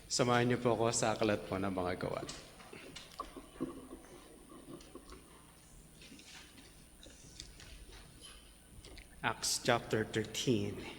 Samahan niyo po ako sa aklat po ng mga gawa. Acts chapter 13.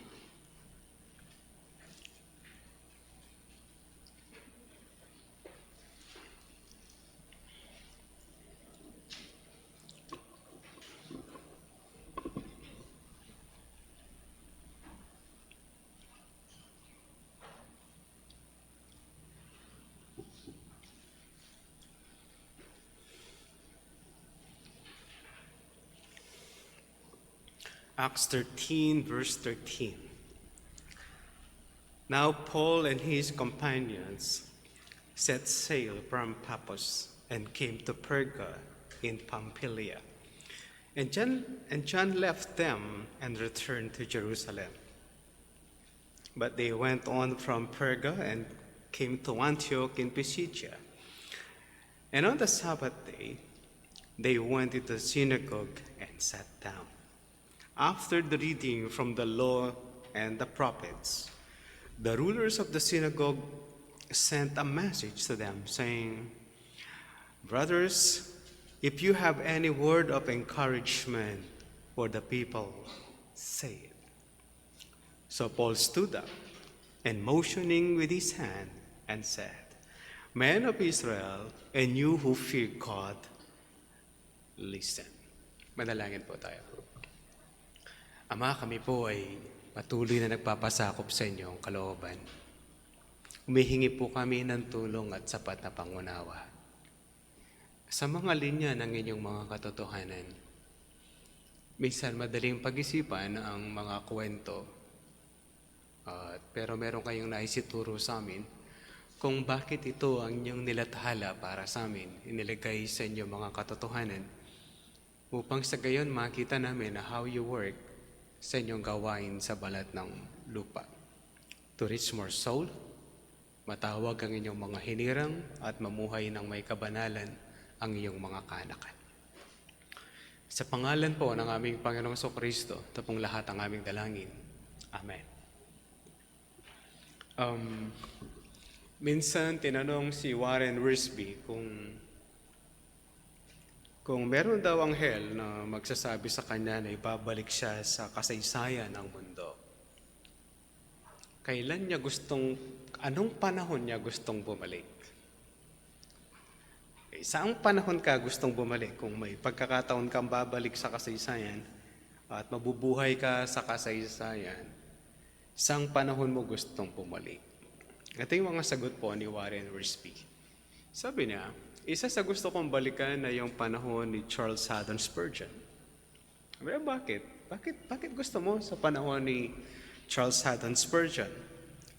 Acts 13, verse 13. Now Paul and his companions set sail from Paphos and came to Perga in Pamphylia. And John left them and returned to Jerusalem. But they went on from Perga and came to Antioch in Pisidia. And on the Sabbath day, they went into the synagogue and sat down. After the reading from the law and the prophets, the rulers of the synagogue sent a message to them, saying, "Brothers, if you have any word of encouragement for the people, say it." So Paul stood up and motioning with his hand and said, "Men of Israel, and you who fear God, listen." Manalangin po tayo. Ama, kami po ay patuloy na nagpapasakop sa inyong kalooban. Humihingi po kami ng tulong at sapat na pangunawa sa mga linya ng inyong mga katotohanan. Minsan madaling pag-isipan ang mga kwento, pero meron kayong naisituro sa amin kung bakit ito ang inyong nilathala para sa amin, inilagay sa inyong mga katotohanan, upang sa gayon makita namin na how you work sa inyong gawain sa balat ng lupa. To reach more soul, matawag ang inyong mga hinirang at mamuhay ng may kabanalan ang iyong mga kaanakan. Sa pangalan po ng aming Panginoong Kristo, ito pong lahat ang aming dalangin. Amen. Minsan tinanong si Warren Wiersbe kung meron daw anghel na magsasabi sa kanya na ibabalik siya sa kasaysayan ng mundo, anong panahon niya gustong bumalik? Saang panahon ka gustong bumalik? Kung may pagkakataon kang babalik sa kasaysayan at mabubuhay ka sa kasaysayan, saang panahon mo gustong bumalik? Ito yung mga sagot po ni Warren Wiersbe. Sabi niya, isa sa gusto kong balikan na yung panahon ni Charles Haddon Spurgeon. Pero bakit? Bakit gusto mo sa panahon ni Charles Haddon Spurgeon?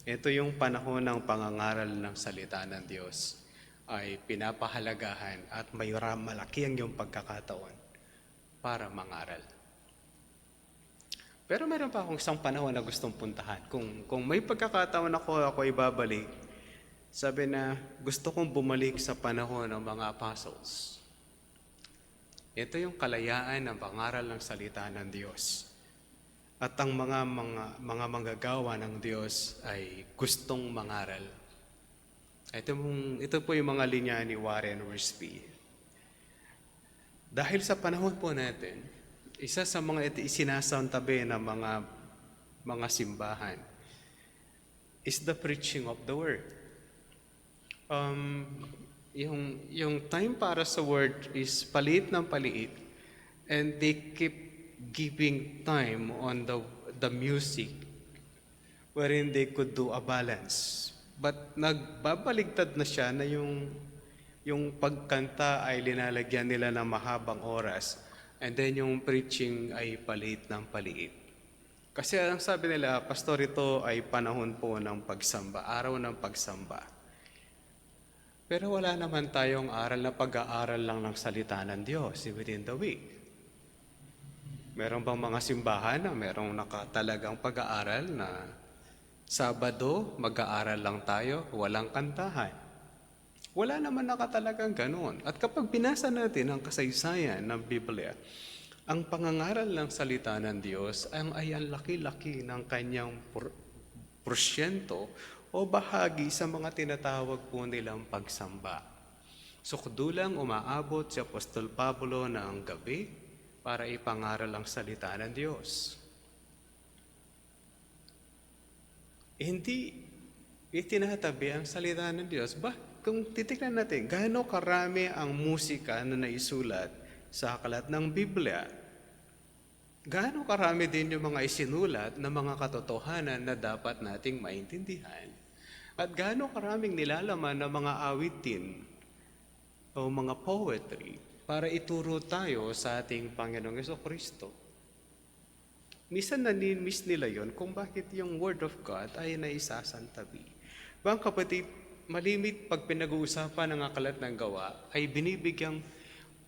Ito yung panahon ng pangangaral ng salita ng Diyos ay pinapahalagahan at may malaki ang iyong pagkakataon para mangaral. Pero meron pa akong isang panahon na gustong puntahan. Kung may pagkakataon ako ibabalik, sabi na gusto kong bumalik sa panahon ng mga apostles. Ito yung kalayaan ng pangaral ng salita ng Diyos. At ang mga manggagawa ng Diyos ay gustong mangaral. Ito po yung mga linya ni Warren Wiersbe. Dahil sa panahon po natin, isa sa mga isinasauntabi ng mga simbahan is the preaching of the word. Yung time para sa word is paliit ng paliit, and they keep giving time on the music wherein they could do a balance. But nagbabaligtad na siya na yung pagkanta ay linalagyan nila ng mahabang oras, and then yung preaching ay paliit ng paliit. Kasi ang sabi nila, pastor, ito ay panahon po ng pagsamba, araw ng pagsamba. Pero wala naman tayong aral na pag-aaral lang ng salita ng Diyos within the week. Meron bang mga simbahan na merong nakatalagang pag-aaral na Sabado, mag-aaral lang tayo, walang kantahan? Wala naman nakatalagang ganoon. At kapag binasa natin ang kasaysayan ng Biblia, ang pangangaral ng salita ng Diyos ay ang laki-laki ng kanyang porsyento o bahagi sa mga tinatawag po nilang pagsamba. So kudulang umaabot si Apostol Pablo ng gabi para ipangaral ang salita ng Diyos. Hindi itinatabi ang salita ng Diyos. Kung titignan natin, gaano karami ang musika na naisulat sa aklat ng Biblia, gaano karami din yung mga isinulat na mga katotohanan na dapat nating maintindihan, at gaano karaming nilalaman ng mga awitin o mga poetry para ituro tayo sa ating Panginoong Jesucristo. Minsan nani-miss nila yon kung bakit yung Word of God ay naisasantabi. Bang kapatid, malimit pag pinag-uusapan ng aklat ng gawa ay binibigyang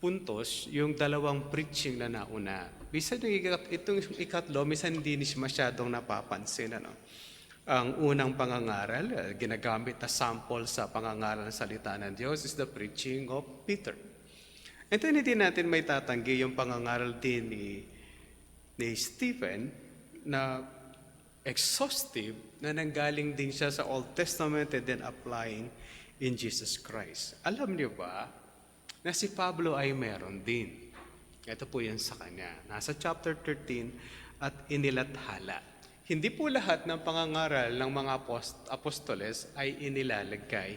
puntos yung dalawang preaching na nauna. Minsan itong ikatlo, minsan hindi masyadong napapansin. Ang unang pangangaral, ginagamit na sample sa pangangaral ng salita ng Diyos is the preaching of Peter. And then hindi natin may tatanggi yung pangangaral din ni Stephen na exhaustive na nanggaling din siya sa Old Testament and then applying in Jesus Christ. Alam niyo ba na si Pablo ay meron din? Ito po yan sa kanya. Nasa chapter 13 at inilathala. Hindi po lahat ng pangangaral ng mga apostoles ay inilalagay.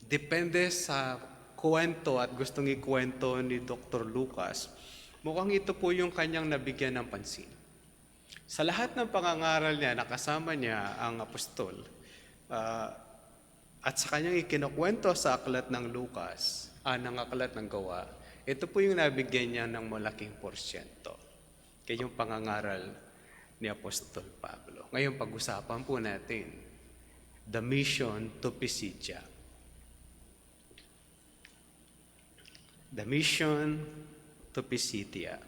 Depende sa kwento at gustong ikwento ni Dr. Lucas, mukhang ito po yung kanyang nabigyan ng pansin. Sa lahat ng pangangaral niya, nakasama niya ang apostol. At sa kanyang ikinakwento sa aklat ng Lucas, ng aklat ng gawa, ito po yung nabigyan niya ng malaking porsyento. Kaya yung pangangaral ni Apostol Pablo. Ngayon pag-usapan po natin, the mission to Pisidia. The mission to Pisidia.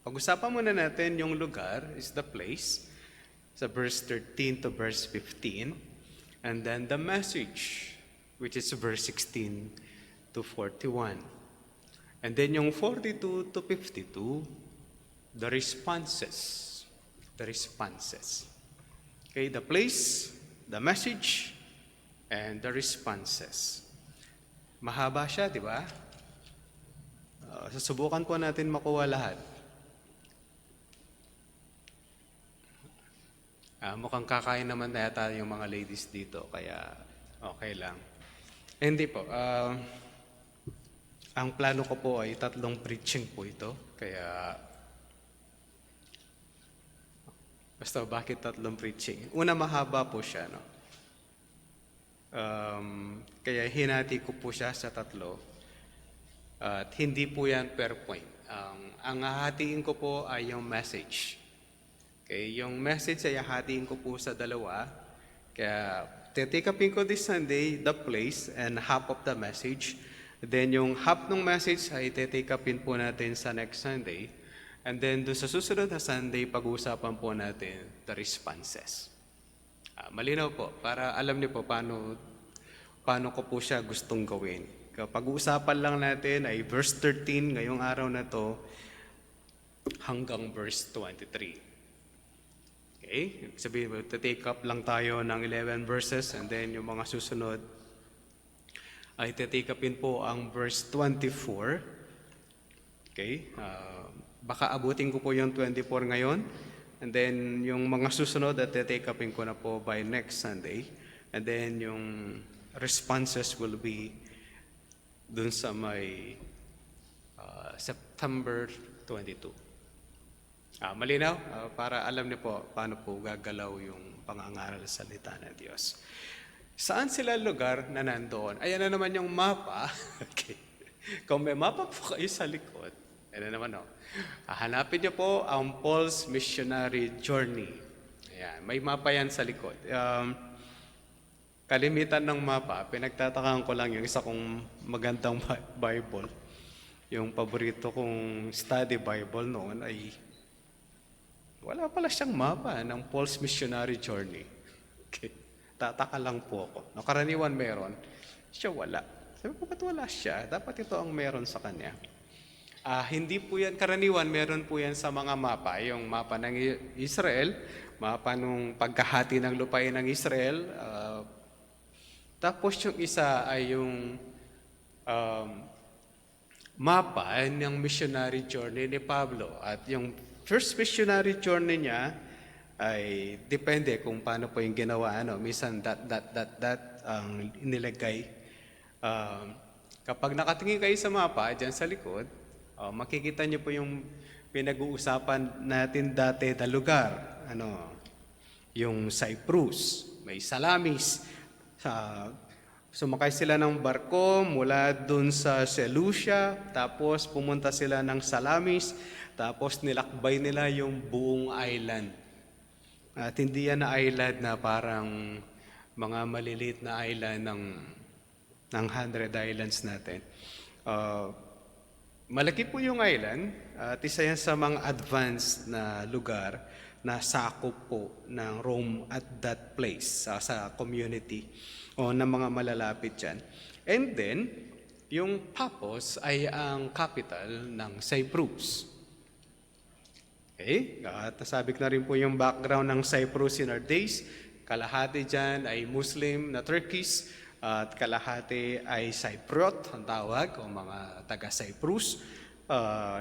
Pag-usapan muna natin yung lugar is the place sa verse 13 to verse 15, and then the message which is verse 16 to 41. And then yung 42 to 52, the responses. The responses. Okay, the place, the message, and the responses. Mahaba siya, di ba? Susubukan po natin makuha lahat. Mukhang kakain naman na yata yung mga ladies dito, kaya okay lang. Hindi po. Ang plano ko po ay 3 preaching po ito. Kaya, basta bakit 3 preaching? Una, mahaba po siya. No? Kaya hinati ko po siya sa 3. At hindi po yan per point. Ang hahatiin ko po ay yung message. Okay, yung message ay hahatiin ko po sa 2. Kaya titikapin ko this Sunday the place and half of the message. Then yung half ng message ay titikapin po natin sa next Sunday. And then doon sa susunod na Sunday, pag-uusapan po natin the responses. Malinaw po, para alam niyo po paano ko po siya gustong gawin. Pag-uusapan lang natin ay verse 13 ngayong araw na to hanggang verse 23. Okay? Sabihin mo, take up lang tayo ng 11 verses and then yung mga susunod ay take upin po ang verse 24. Okay? Baka abutin ko po yung 24 ngayon and then yung mga susunod at take upin ko na po by next Sunday and then yung responses will be dun sa may September 22. Malinaw? Para alam niyo po paano po gagalaw yung pangangaral sa salita ng Diyos. Saan sila lugar na nandoon? Ayan na naman yung mapa. Okay. Kung may mapa po kayo sa likod, ayan na naman o. Hanapin niyo po ang Paul's Missionary Journey. Ayan, may mapa yan sa likod. Kalimitan ng mapa, pinagtatakaan ko lang yung isa kong magandang Bible. Yung paborito kong study Bible noon ay wala pala siyang mapa ng Paul's Missionary Journey. Okay. Tataka lang po ako. No, karaniwan meron, siya wala. Sabi ko, ba't wala siya? Dapat ito ang meron sa kanya. Hindi po yan, karaniwan meron po yan sa mga mapa. Yung mapa ng Israel, Mapa nung pagkahati ng lupain ng Israel. Tapos yung isa ay yung um, mapa ng missionary journey ni Pablo. At yung first missionary journey niya ay depende kung paano po yung ginawa. Minsan ang inilagay. Kapag nakatingin kayo sa mapa, dyan sa likod, makikita niyo po yung pinag-uusapan natin dati na lugar. Yung Cyprus, may Salamis. Sumakay sila ng barko mula dun sa Seleucia, tapos pumunta sila ng Salamis, tapos nilakbay nila yung buong island. At hindi yan na island na parang mga maliliit na island ng 100 islands natin. Malaki po yung island at isa yan sa mga advanced na lugar na sakop po ng Rome at that place sa community o ng mga malalapit dyan. And then, yung Paphos ay ang capital ng Cyprus. Okay? At nasabi ko na rin po yung background ng Cyprus in our days. Kalahati dyan ay Muslim na Turkish at kalahati ay Cypriot, ang tawag, o mga taga-Cyprus,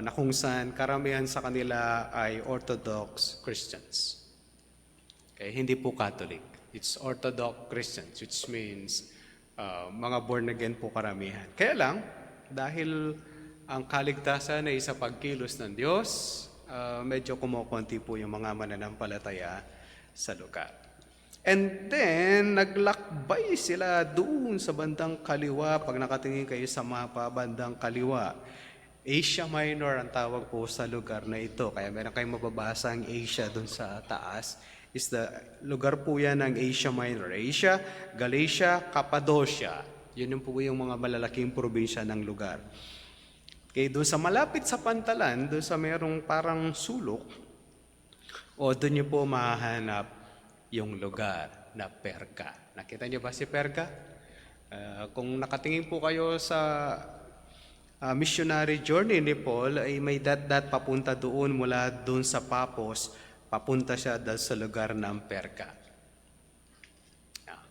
na kung saan karamihan sa kanila ay Orthodox Christians. Okay? Hindi po Catholic. It's Orthodox Christians, which means mga born again po karamihan. Kaya lang, dahil ang kaligtasan ay sa pagkilos ng Diyos, medyo kumukonti po yung mga mananampalataya sa lugar. And then, naglakbay sila doon sa bandang kaliwa. Pag nakatingin kayo sa mapa, bandang kaliwa. Asia Minor ang tawag po sa lugar na ito. Kaya meron kayong mababasa ang Asia doon sa taas. Is the lugar po yan ng Asia Minor. Asia, Galatia, Cappadocia. Yun yung po yung mga malalaking probinsya ng lugar. Okay, doon sa malapit sa pantalan, doon sa merong parang sulok, doon nyo po mahanap yung lugar na Perga. Nakita niyo ba si Perga? Kung nakatingin po kayo sa missionary journey ni Paul, ay may dat papunta doon mula doon sa Paphos, papunta siya dahil sa lugar ng Perga.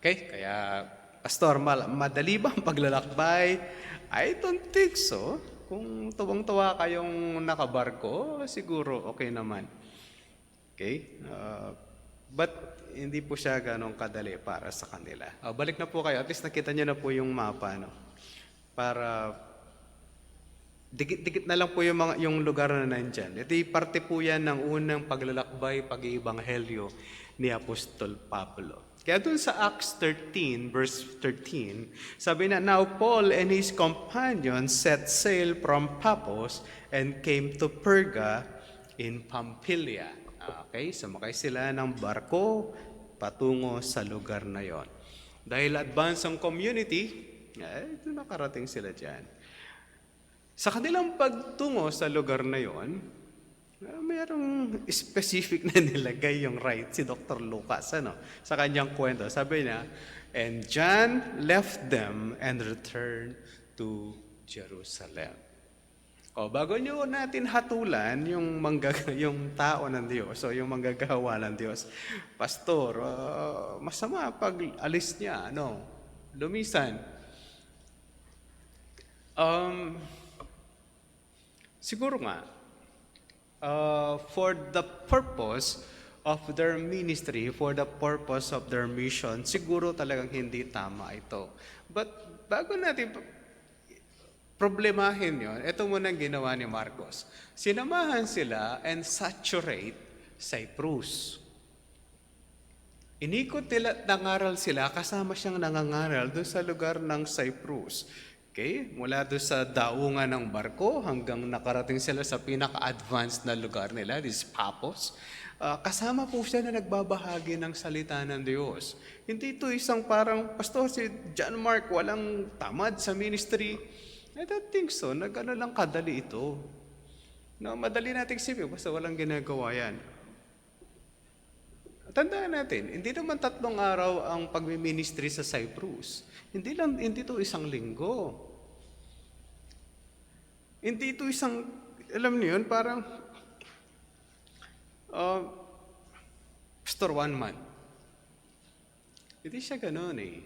Okay? Kaya, Pastor, madali ba ang paglalakbay? I don't think so. Kung tuwang-tuwa kayong nakabarko, siguro okay naman. Okay? But hindi po siya ganong kadali para sa kanila. Balik na po kayo. At least nakita niyo na po yung mapa. Para dikit-dikit na lang po yung lugar na nandyan. Ito parte po yan ng unang paglalakbay, pag-iibanghelyo ni Apostol Pablo. Kaya dun sa Acts 13, verse 13, sabi na, Now Paul and his companions set sail from Paphos and came to Perga in Pamphylia. Okay, sumakay sila ng barko patungo sa lugar na yon. Dahil advance ang community, ito nakarating sila dyan. Sa kanilang pagtungo sa lugar na yon, mayroong specific na nilagay yung right si Dr. Lucas sa kanyang kwento. Sabi niya, And John left them and returned to Jerusalem. Bago nyo natin hatulan yung tao ng Diyos o yung manggagawa ng Diyos, Pastor, masama pag alis niya, lumisan. Siguro nga, for the purpose of their ministry, for the purpose of their mission, siguro talagang hindi tama ito. But bago natin problemahin yun, ito muna ang ginawa ni Marcos. Sinamahan sila and saturate Cyprus. Inikot nila, nangaral sila, kasama siyang nangangaral doon sa lugar ng Cyprus. Okay? Mula doon sa daungan ng barko hanggang nakarating sila sa pinaka-advanced na lugar nila, this Paphos. Kasama po siya na nagbabahagi ng salita ng Diyos. Hindi ito isang parang, Pastor, si John Mark walang tamad sa ministry. I don't think so. Nag-ano lang kadali ito. Madali natin isipin, basta walang ginagawa yan. Tandaan natin, hindi naman 3 araw ang pagmi-ministry sa Cyprus. Hindi ito isang linggo. Hindi ito isang, alam niyo yun, parang, Pastor, 1 month. Hindi siya gano'n eh.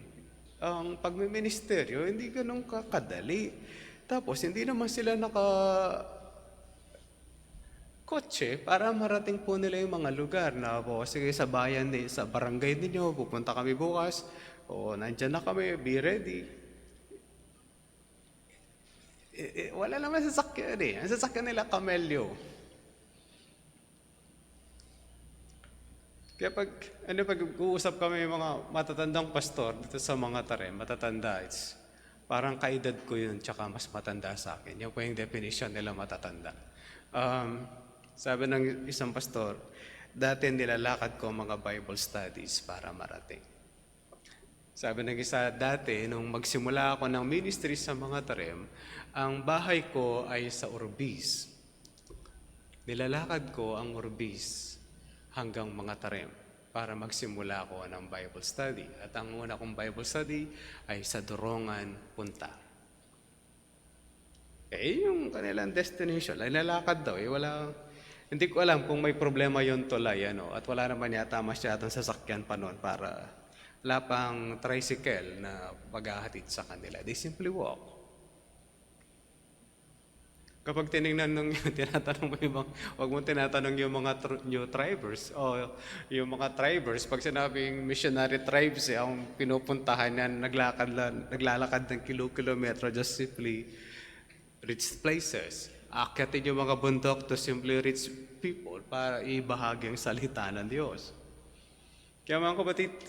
Ang pagmiministeryo, hindi gano'n kakadali. Tapos, hindi naman sila kotse para marating po nila yung mga lugar na po, sige sa bayan, sa barangay ninyo, pupunta kami bukas, o nandyan na kami, be ready. Wala naman sasakyan eh. Ang sasakyan nila, kamelyo. Kaya pag uusap kami yung mga matatandang pastor dito sa mga Tarem, matatanda, it's parang kaedad ko yun, tsaka mas matanda sa akin. Yung po yung definition nila matatanda. Sabi ng isang pastor, dati nilalakad ko mga Bible studies para marating. Sabi ng isa, dati, nung magsimula ako ng ministry sa mga Tarem, ang bahay ko ay sa Urbis. Nilalakad ko ang Urbis hanggang mga Tarem para magsimula ako ng Bible study. At ang una kong Bible study ay sa Dorongan, Punta. Yung kanilang destination, ay nalakad daw. Hindi ko alam kung may problema yung tulay, at wala naman yata masyadong sasakyan pa noon para wala pang tricycle na maghahatid sa kanila. They simply walk. Kapag tinignan nung tinatanong mo huwag mo tinatanong yung mga new tribers o yung mga tribers, pag sinabing missionary tribes, ang pinupuntahan yan, naglalakad ng kilometro just simply reach places. Akyatin yung mga bundok to simply reach people para ibahagi ang salita ng Diyos. Kaya mga kapatid,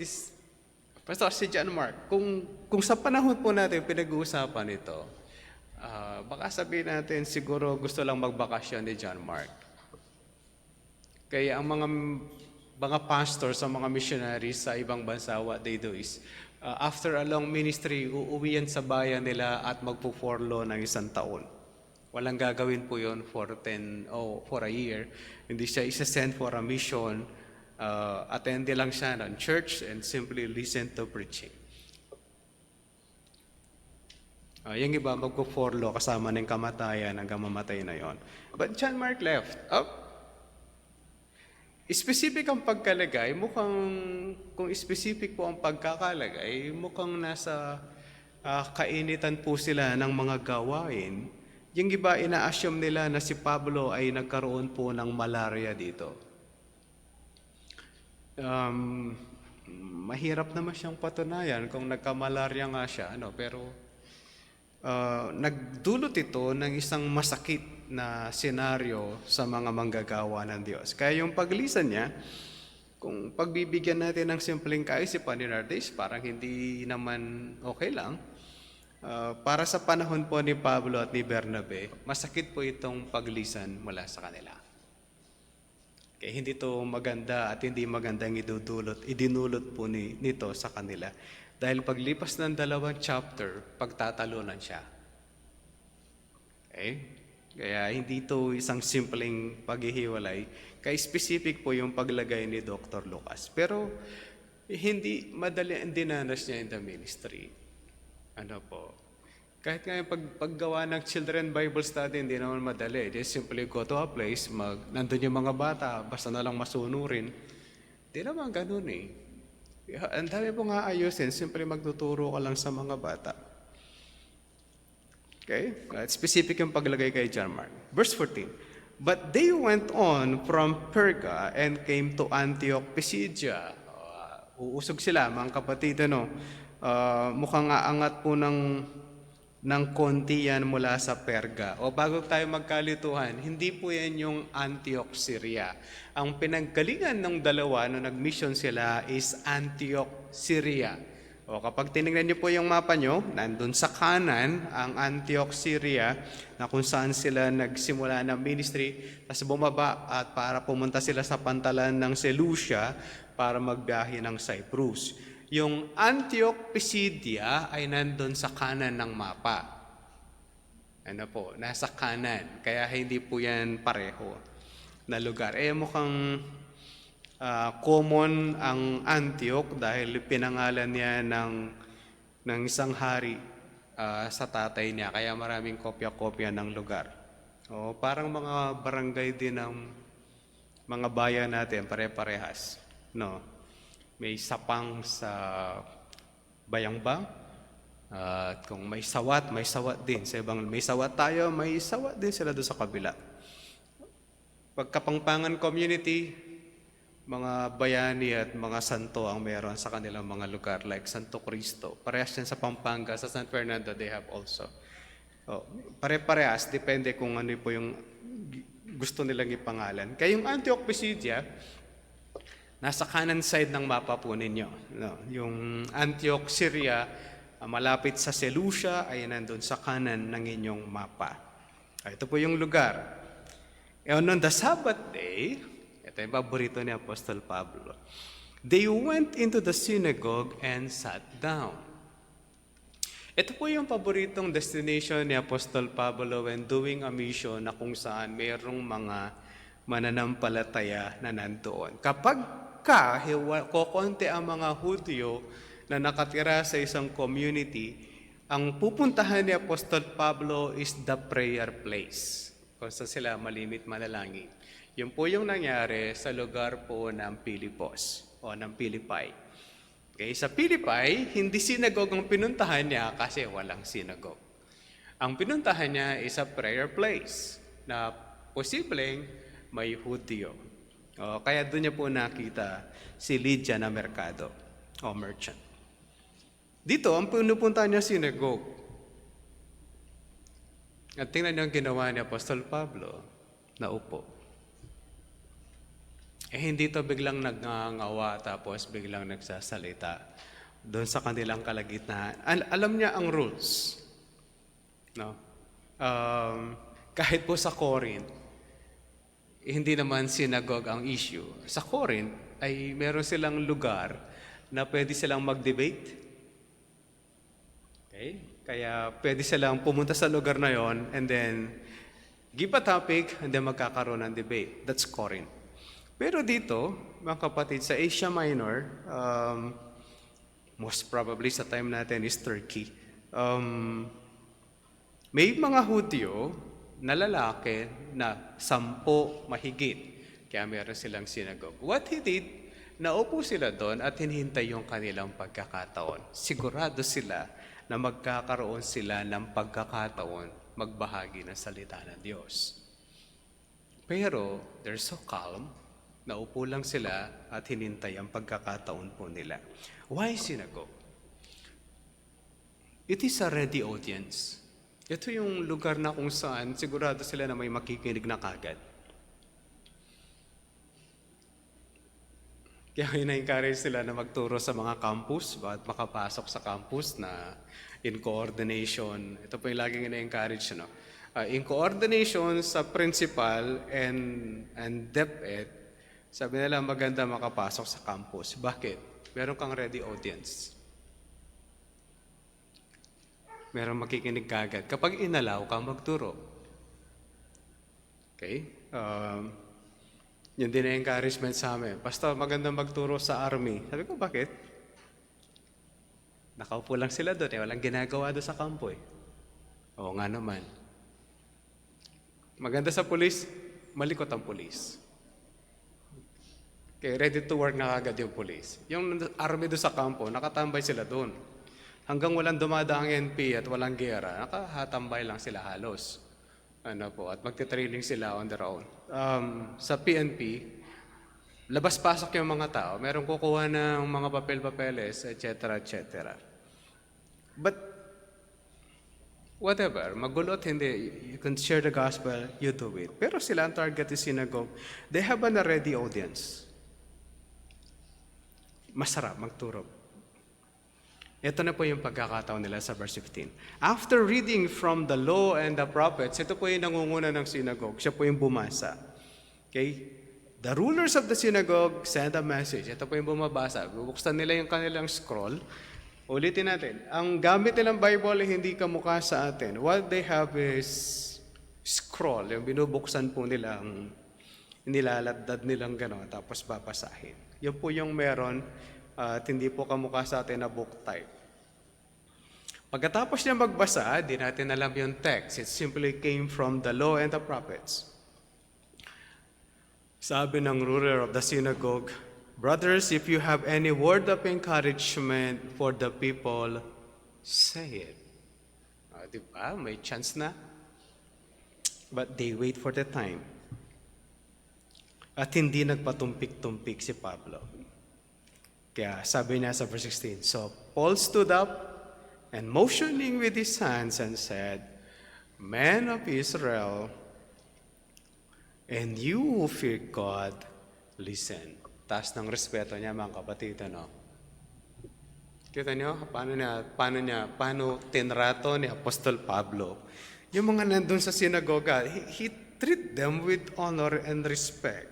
Pastor si John Mark, kung sa panahon po natin pinag-uusapan ito, baka sabihin natin siguro gusto lang magbakasyon ni John Mark. Kaya ang mga pastors sa mga missionaries sa ibang bansa, what they do is, after a long ministry, uuwi yan sa bayan nila at magpo-forlo ng 1 taon. Walang gagawin po yun for a year. Hindi siya isa-send for a mission. Attend lang siya ng church and simply listen to preaching. Yung iba magpo-forlo kasama ng kamatayan hanggang mamatay na yon. But John Mark left. Specific ang pagkalagay, kung specific po ang pagkakalagay, mukhang nasa kainitan po sila ng mga gawain. Yung iba, ina-assume nila na si Pablo ay nagkaroon po ng malaria dito. Mahirap naman siyang patunayan kung nagka-malaria nga siya, pero nagdulot ito ng isang masakit na senaryo sa mga manggagawa ng Diyos. Kaya yung paglisan niya, kung pagbibigyan natin ng simpleng kaisipan ni Nardes, parang hindi naman okay lang. Para sa panahon po ni Pablo at ni Bernabe, masakit po itong paglisan mula sa kanila. Kaya hindi ito maganda at hindi magandang idinulot po nito sa kanila. Dahil paglipas ng 2 chapter, pagtatalunan siya. Okay? Kaya hindi ito isang simpleng paghihiwalay. Kaya specific po yung paglagay ni Dr. Lucas. Pero hindi madali ang dinanas niya in the ministry. Kahit nga yung paggawa ng children Bible study, hindi naman madali. Just simply go to a place, nandun yung mga bata, basta na lang masunurin. Hindi naman ganun eh. Ang dami po nga ayusin, simply magtuturo ka lang sa mga bata. Okay? Specific yung paglagay kay John Mark. Verse 14. But they went on from Perga and came to Antioch, Pisidia. Uusog sila, mga kapatid, mukhang aangat po ng konti yan mula sa Perga. O bago tayo magkalituhan, hindi po yan yung Antioch, Syria. Ang pinanggalingan ng dalawa nung nag-mission sila is Antioch, Syria. O kapag tinignan niyo po yung mapa nyo, nandun sa kanan ang Antioch, Syria, na kung saan sila nagsimula ng ministry, tapos bumaba at para pumunta sila sa pantalan ng Seleucia para magbiyahe ng Cyprus. Yung Antioch, Pisidia ay nandun sa kanan ng mapa. Nasa kanan. Kaya hindi po yan pareho na lugar. Mukhang common ang Antioch dahil pinangalan niya ng isang hari sa tatay niya. Kaya maraming kopya-kopya ng lugar. Parang mga barangay din ng mga bayan natin, pare-parehas. No, may sapang sa bayang-bang. At kung may sawat din. Sa ibang may sawat tayo, may sawat din sila doon sa kabila. Pagkapangpangan community, mga bayani at mga santo ang meron sa kanilang mga lugar like Santo Cristo. Parehas yan sa Pampanga, sa San Fernando they have also. Pare-parehas, depende kung ano po yung gusto nilang ipangalan. Kaya yung Antioch Pisidia, nasa kanan side ng mapa po ninyo. No? Yung Antioch, Syria, malapit sa Seleucia, ay nandun sa kanan ng inyong mapa. Ito po yung lugar. And on the Sabbath day, ito yung paborito ni Apostol Pablo, they went into the synagogue and sat down. Ito po yung paboritong destination ni Apostol Pablo when doing a mission na kung saan mayroong mga mananampalataya na nandoon. Kapag kokonti ang mga Hudyo na nakatira sa isang community, ang pupuntahan ni Apostol Pablo is the prayer place. Kung saan sila malimit manalangin. Yun po yung nangyari sa lugar po ng Pilipos o ng Philippi. Okay, sa Philippi, hindi synagogue ang pinuntahan niya kasi walang synagogue. Ang pinuntahan niya is a prayer place na posibleng may Hudyo. Kaya doon niya po nakita si Lydia na merkado o merchant. Dito, ang pinupuntahan niya synagogue. At tingnan niyo ang ginawa ni Apostol Pablo, naupo. Hindi to biglang nagngangawa tapos biglang nagsasalita doon sa kanilang kalagitnaan. Alam niya ang rules. No? Kahit po sa Corinth, hindi naman synagogue ang issue. Sa Corinth ay meron silang lugar na pwede silang mag-debate. Okay? Kaya pwede silang pumunta sa lugar na yon and then give a topic and then magkakaroon ng debate. That's Corinth. Pero dito, mga kapatid, sa Asia Minor, most probably sa time natin is Turkey, may mga Hudyo na lalaki na 10 mahigit. Kaya meron silang synagogue. What he did, naupo sila doon at hinihintay yung kanilang pagkakataon. Sigurado sila na magkakaroon sila ng pagkakataon magbahagi ng salita ng Diyos. Pero they're so calm, naupo lang sila at hinintay ang pagkakataon po nila. Why synagogue? It is a ready audience. Ito yung lugar na kung saan sigurado sila na may makikinig na kagad. Kaya ina-encourage sila na magturo sa mga campus at makapasok sa campus na in coordination. Ito po yung laging ina-encourage. No? In coordination sa principal and DepEd, sabi nila maganda makapasok sa campus. Bakit? Meron kang ready audience. Meron makikinig kagad. Kapag inalaw ka magturo. Okay? Yun din ang encouragement sa amin. Basta maganda magturo sa army. Sabi ko, bakit? Nakaupo lang sila doon. Walang ginagawa doon sa kampo. Oo nga naman. Maganda sa pulis, malikot ang pulis. Okay, ready to work na agad yung pulis. Yung army doon sa kampo, nakatambay sila doon. Hanggang walang dumadaang NP at walang gera, nakahatambay lang sila halos. At magte-training sila on their own. Sa PNP, labas-pasok yung mga tao. Merong kukuha ng mga papel-papeles, etc., etc. But, whatever, magulot, hindi, you can share the gospel, you do it. Pero sila ang target is synagogue. They have a ready audience. Masarap magturo. Ito na po yung pagkakataon nila sa verse 15. After reading from the law and the prophets, ito po yung nangunguna ng synagogue. Siya po yung bumasa. Okay? The rulers of the synagogue send a message. Ito po yung bumabasa. Bubuksan nila yung kanilang scroll. Ulitin natin. Ang gamit nilang Bible hindi kamukha sa atin. What they have is scroll. Yung binubuksan po nila, nilaladad nilang gano'n, tapos babasahin. Yun po yung meron at hindi po kamukha sa atin na book type. Pagkatapos niya magbasa, di natin alam yung text. It simply came from the law and the prophets. Sabi ng ruler of the synagogue, Brothers, if you have any word of encouragement for the people, say it. Diba? May chance na. But they wait for the time. At hindi nagpatumpik-tumpik si Pablo. Kaya sabi niya sa verse 16, so Paul stood up and motioning with his hands and said, Men of Israel, and you who fear God, listen. Taas ng respeto niya, mga kapatid, ano? Kita niyo, paano tinrato ni Apostol Pablo yung mga nandun sa sinagoga. He treat them with honor and respect.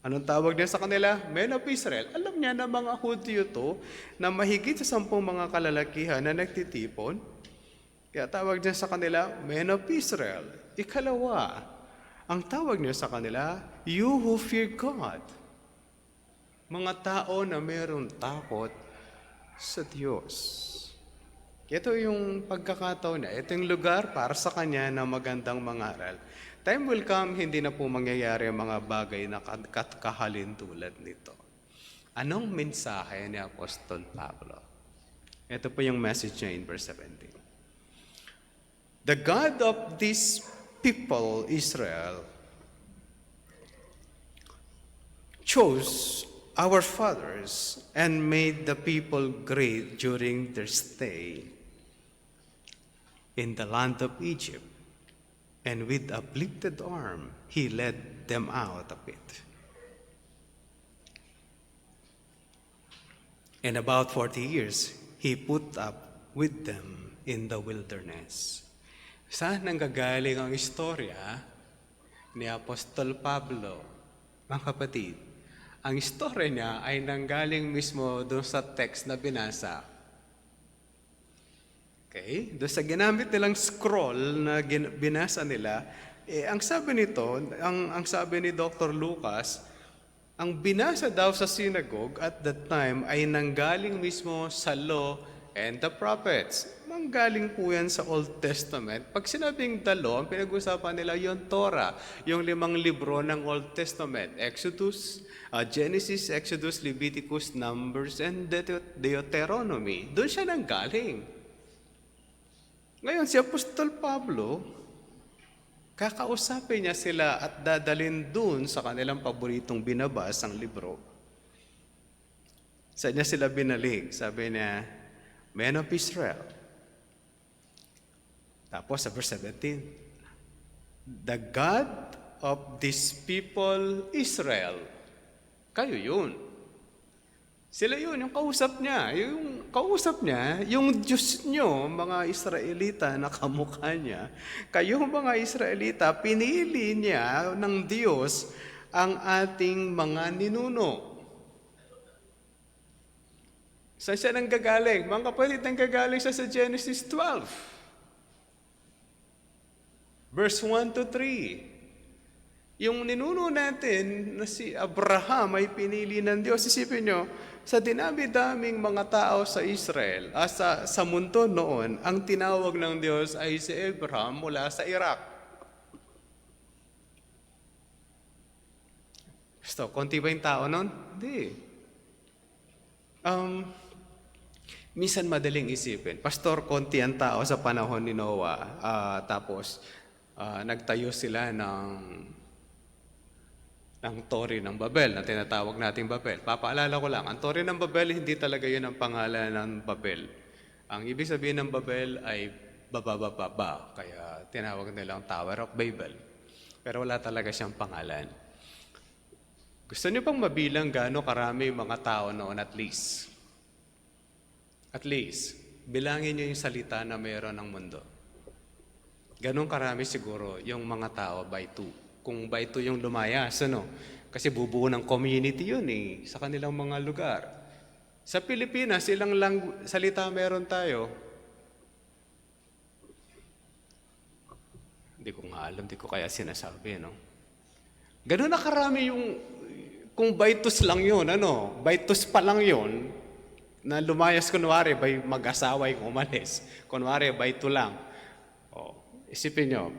Anong tawag niya sa kanila? Men of Israel. Alam niya na mga Hudyo to, na mahigit sa 10 mga kalalakihan na nagtitipon. Kaya tawag niya sa kanila, Men of Israel. Ikalawa, ang tawag niya sa kanila, you who fear God. Mga tao na mayroong takot sa Diyos. Ito yung pagkakataon niya. Ito yung lugar para sa kanya na magandang mangaral. Time will come, hindi na po mangyayari ang mga bagay na kahalin tulad nito. Anong mensahe ni Apostol Pablo? Ito po yung message niya in verse 17. The God of this people, Israel, chose our fathers and made the people great during their stay in the land of Egypt. And with uplifted arm, he led them out of it. And about 40 years, he put up with them in the wilderness. Saan nanggagaling ang istorya ni Apostol Pablo? Mga kapatid, ang istorya niya ay nanggaling mismo doon sa text na binasa. Okay? Doon sa ginamit nilang scroll na binasa nila, ang sabi nito, ang sabi ni Dr. Lucas, ang binasa daw sa synagogue at that time ay nanggaling mismo sa Law and the Prophets. Manggaling po yan sa Old Testament. Pag sinabing the Law, ang pinag-usapan nila yung Torah, yung 5 libro ng Old Testament. Exodus, Genesis, Exodus, Leviticus, Numbers, and Deuteronomy. Doon siya nanggaling. Ngayon, si Apostol Pablo, kakausapin niya sila at dadalhin dun sa kanilang paboritong binabasang libro. Saan niya sila binalik? Sabi niya, Men of Israel. Tapos sa verse 17, the God of this people, Israel. Kayo yun. Sila yun, yung kausap niya. Yung Diyos nyo, mga Israelita na kamukha niya. Kayong mga Israelita, pinili niya ng Diyos ang ating mga ninuno. Saan siya nanggagaling? Mga kapatid, nanggagaling siya sa Genesis 12. Verse 1 to 3. Yung ninuno natin na si Abraham ay pinili ng Diyos. Isipin nyo, sa dinami-daming mga tao sa Israel, sa mundo noon, ang tinawag ng Diyos ay si Abraham mula sa Iraq. So, konti ba yung tao noon? Hindi. Minsan madaling isipin, Pastor, konti ang tao sa panahon ni Noah, tapos nagtayo sila ng Torre ng Babel, na tinatawag nating Babel. Papaalala ko lang, ang Torre ng Babel, hindi talaga yun ang pangalan ng Babel. Ang ibig sabihin ng Babel ay babababa, kaya tinawag nilang Tower of Babel. Pero wala talaga siyang pangalan. Gusto niyo pang mabilang gaano karami mga tao noon at least? At least, bilangin niyo yung salita na mayroon ng mundo. Ganun karami siguro yung mga tao by 2. Kung by 2 yung lumayas, ano? Kasi bubuo ng community yun sa kanilang mga lugar. Sa Pilipinas, ilang lang salita meron tayo? Hindi ko nga alam, hindi ko kaya sinasabi, no? Ganun na karami yung, kung by 2 lang yun, by 2 pa lang yun, na lumayas kunwari, by mag-asawa yung umalis. Kunwari, by 2 lang. Isipin nyo,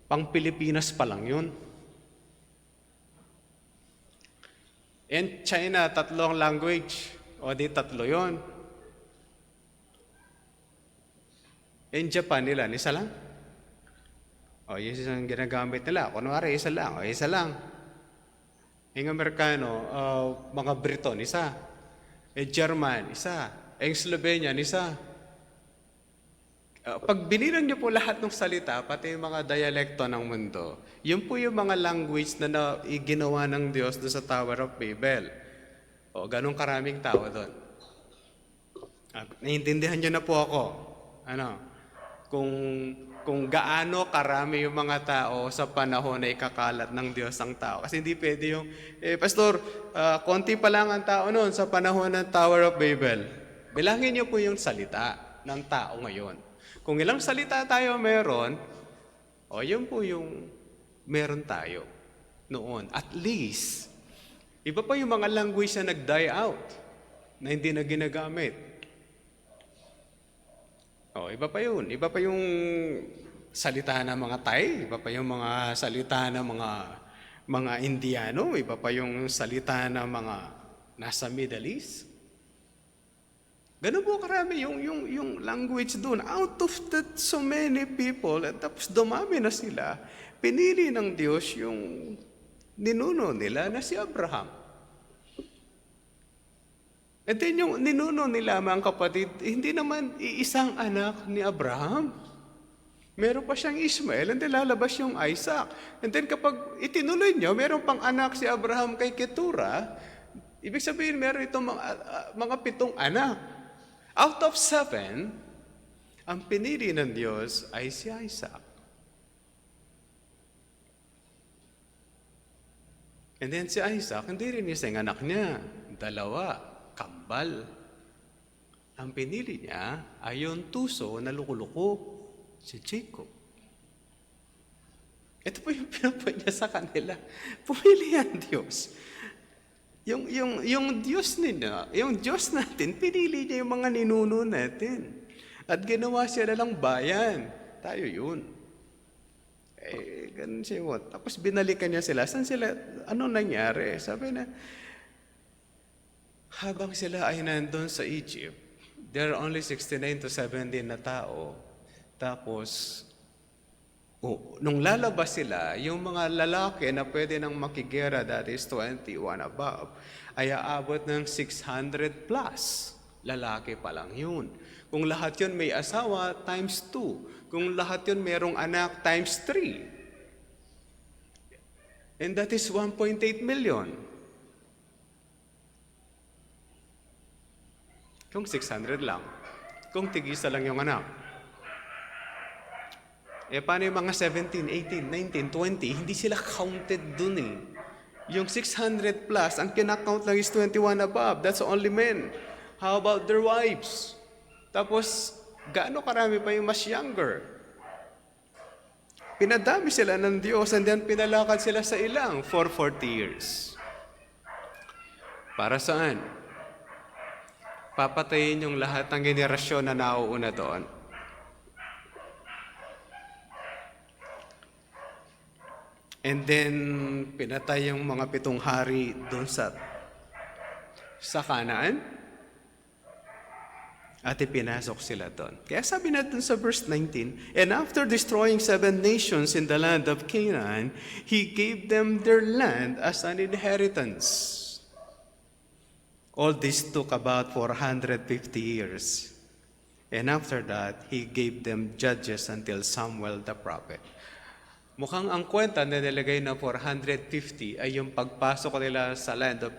pang Pilipinas pa lang yun. And China, 3 language. O di 3 yon. And Japan nila, 1 lang. O, yun isang ginagamit nila. Kunwari, 1 lang. O, 1 lang. Yung Amerikano, mga Briton, 1. German, 1. Slovenian, 1. Pag binilang niyo po lahat ng salita, pati yung mga dialekto ng mundo, yun po yung mga language na ginawa ng Diyos doon sa Tower of Babel. O, ganun karaming tao doon. Naiintindihan niyo na po ako. Kung gaano karami yung mga tao sa panahon na ikakalat ng Diyos ang tao. Kasi hindi pwede yung, Pastor, konti pa lang ang tao noon sa panahon ng Tower of Babel. Bilangin niyo po yung salita ng tao ngayon. Kung ilang salita tayo meron, yun po yung meron tayo noon. At least, iba pa yung mga language na nag-die out, na hindi na ginagamit. Iba pa yun. Iba pa yung salita ng mga Thai, iba pa yung mga salita ng mga Indiano, iba pa yung salita ng mga nasa Middle East. Ganun po karami yung language doon. Out of that, so many people, at tapos dumami na sila, pinili ng Diyos yung ninuno nila na si Abraham. And then yung ninuno nila, mga kapatid, hindi naman iisang anak ni Abraham. Meron pa siyang Ishmael, and then lalabas yung Isaac. And then kapag itinuloy nyo, meron pang anak si Abraham kay Keturah, ibig sabihin meron itong mga 7 anak. Out of 7, ang pinili ng Diyos ay si Isaac. And then si Isaac, hindi rin isang anak niya. 2, kambal. Ang pinili niya ay yung tuso na lukuluko, si Jacob. Ito po yung pinapoint niya sa kanila. Pumili ang Diyos. Yung Diyos ninyo, yung Diyos natin, pinili niya yung mga ninuno natin. At ginawa siya na lang bayan. Tayo yun. Ganun siya mo. Tapos binalikan niya sila. Saan sila? Ano nangyari? Sabi na, habang sila ay nandun sa Egypt, there are only 69 to 70 na tao. Tapos, nung lalabas sila, yung mga lalaki na pwede nang makigera, that is 21 above, ay aabot ng 600 plus. Lalaki pa lang yun. Kung lahat yun may asawa, times 2. Kung lahat yun mayroong anak, times 3. And that is 1.8 million. Kung 600 lang. Kung tigisa lang yung anak. Paano yung mga 17, 18, 19, 20? Hindi sila counted dun eh. Yung 600 plus, ang kinakount lang is 21 above. That's only men. How about their wives? Tapos, gaano karami pa yung mas younger? Pinadami sila ng Diyos and then pinalakad sila sa ilang for 40 years. Para saan? Papatayin yung lahat ng generasyon na nauuna doon. And then, pinatay yung mga 7 hari doon sa Canaan. At ipinasok sila doon. Kaya sabi natin sa verse 19, and after destroying 7 nations in the land of Canaan, He gave them their land as an inheritance. All this took about 450 years. And after that, He gave them judges until Samuel the prophet. Mukhang ang kwenta na nilagay na 450 ay yung pagpasok nila sa land of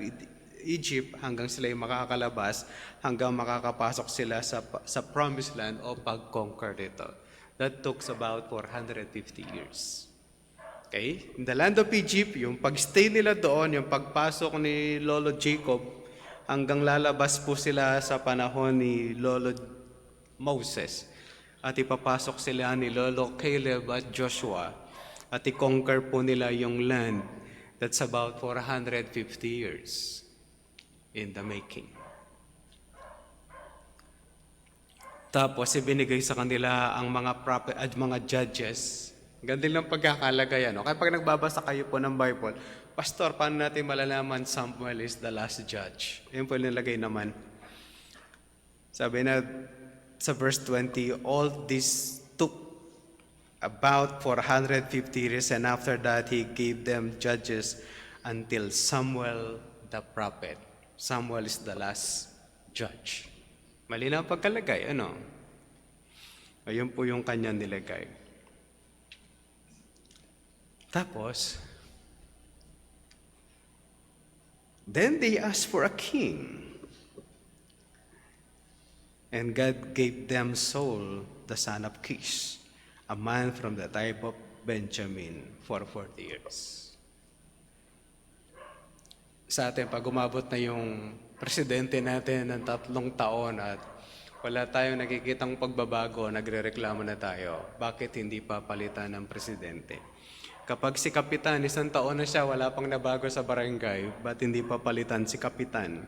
Egypt hanggang sila yung makakalabas, hanggang makakapasok sila sa promised land o pag-conquer dito. That took about 450 years. Okay? In the land of Egypt, yung pag-stay nila doon, yung pagpasok ni Lolo Jacob, hanggang lalabas po sila sa panahon ni Lolo Moses. At ipapasok sila ni Lolo Caleb at Joshua. At i-conquer po nila yung land. That's about 450 years in the making. Tapos ibinigay sa kanila ang mga prophet at mga judges. Ganda lang pagkakalagay. Kaya pag nagbabasa kayo po ng Bible, Pastor, paano natin malalaman Samuel is the last judge? Ayun po nilagay naman. Sabi na sa verse 20, all this took about 450 years, and after that he gave them judges until Samuel the prophet. Samuel is the last judge. Malinaw pagkalagay, ano? Ayun po yung kanya nilagay. Tapos, then they asked for a king. And God gave them Saul, the son of Kish, a man from the tribe of Benjamin, for 40 years. Sa atin, pag umabot na yung presidente natin ng 3 taon at wala tayong nakikitang pagbabago, nagrereklamo na tayo. Bakit hindi pa palitan ng presidente? Kapag si kapitan, 1 taon na siya, wala pang nabago sa barangay, ba't hindi pa palitan si kapitan?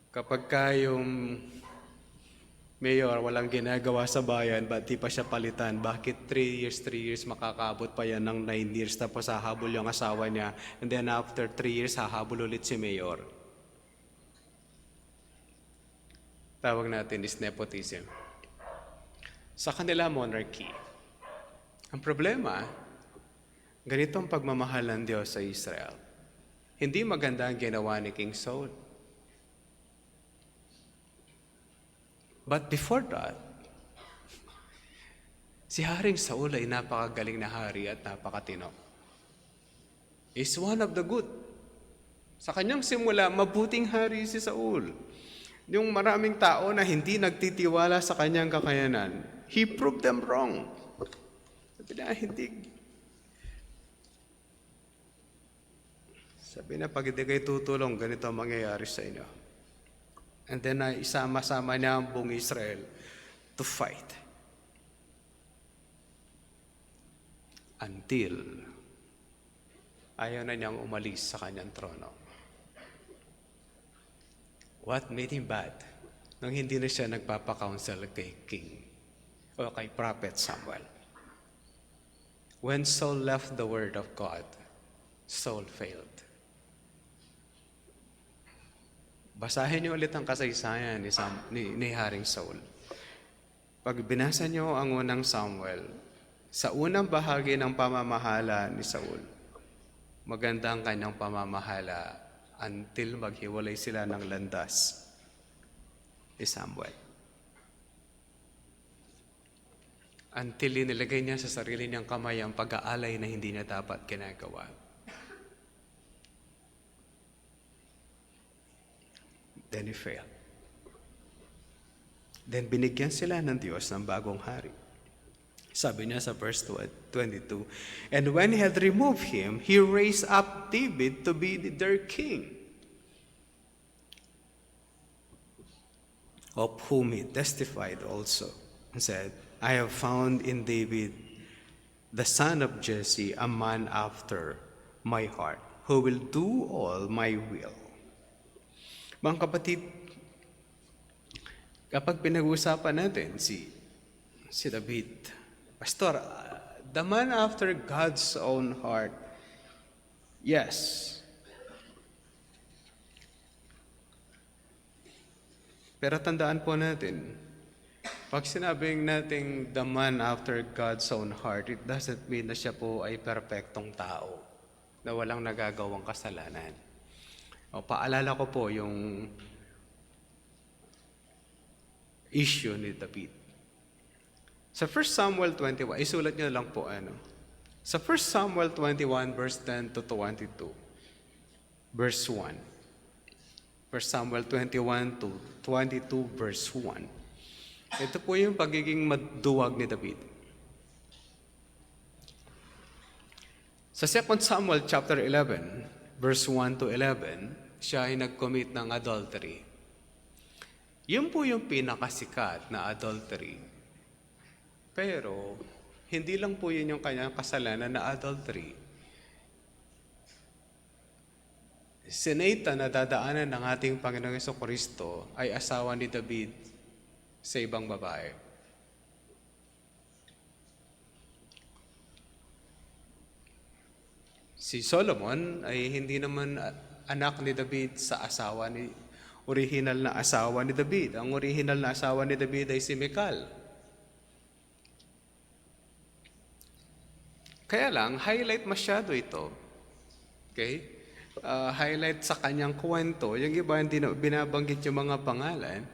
Kapag yung mayor walang ginagawa sa bayan, ba't di pa siya palitan? Bakit 3 years makakaabot pa yan ng 9 years, tapos hahabol yung asawa niya, and then after 3 years, hahabol ulit si mayor? Tawag natin is nepotism. Sa kanila, monarchy. Ang problema, ganito ang pagmamahal ng Diyos sa Israel. Hindi maganda ang ginawa ni King Saul. But before that, si Haring Saul ay napakagaling na hari at napakatino. Is one of the good. Sa kanyang simula, mabuting hari si Saul. Yung maraming tao na hindi nagtitiwala sa kanyang kakayanan, he proved them wrong. Sabi na, pag hindi kayo tutulong, ganito ang mangyayari sa inyo. And then, isama-sama niya ang buong Israel to fight. Until ayaw na niyang umalis sa kanyang trono. What made him bad? Nang hindi na siya nagpapa-counsel kay King o kay Prophet Samuel. When Saul left the word of God, Saul failed. Basahin niyo ulit ang kasaysayan ni Haring Saul. Pag binasa niyo ang unang Samuel, sa unang bahagi ng pamamahala ni Saul, maganda ang kanyang pamamahala until maghiwalay sila ng landas ni Samuel. Until inilagay niya sa sarili niyang kamay ang pag-aalay na hindi niya dapat ginagawa. Then he failed. Then binigyan sila ng Diyos ng bagong hari. Sabi niya sa verse 22, and when he had removed him, he raised up David to be their king, of whom he testified also, and said, I have found in David, the son of Jesse, a man after my heart, who will do all my will. Mga kapatid, kapag pinag-uusapan natin si David, Pastor, the man after God's own heart, yes. Pero tandaan po natin, pag sinabing nating the man after God's own heart, it doesn't mean na siya po ay perpektong tao na walang nagagawang kasalanan. O, paalala ko po yung issue ni David. Sa 1 Samuel 21, isulat niyo lang po Sa 1 Samuel 21, verse 10 to 22, verse 1. 1 Samuel 21 to 22, verse 1. Ito po yung pagiging maduwag ni David. Sa 2 Samuel chapter 11, verse 1 to 11, siya ay nag-commit ng adultery. Yun po yung pinakasikat na adultery. Pero, hindi lang po yun yung kanyang kasalanan na adultery. Si Nathan na dadaanan ng ating Panginoong Jesucristo ay asawa ni David sa ibang babae. Si Solomon ay hindi naman anak ni David sa original na asawa ni David. Ang original na asawa ni David ay si Michal. Kaya lang, highlight masyado ito. Okay? Highlight sa kanyang kwento. Yung iba hindi na binabanggit yung mga pangalan.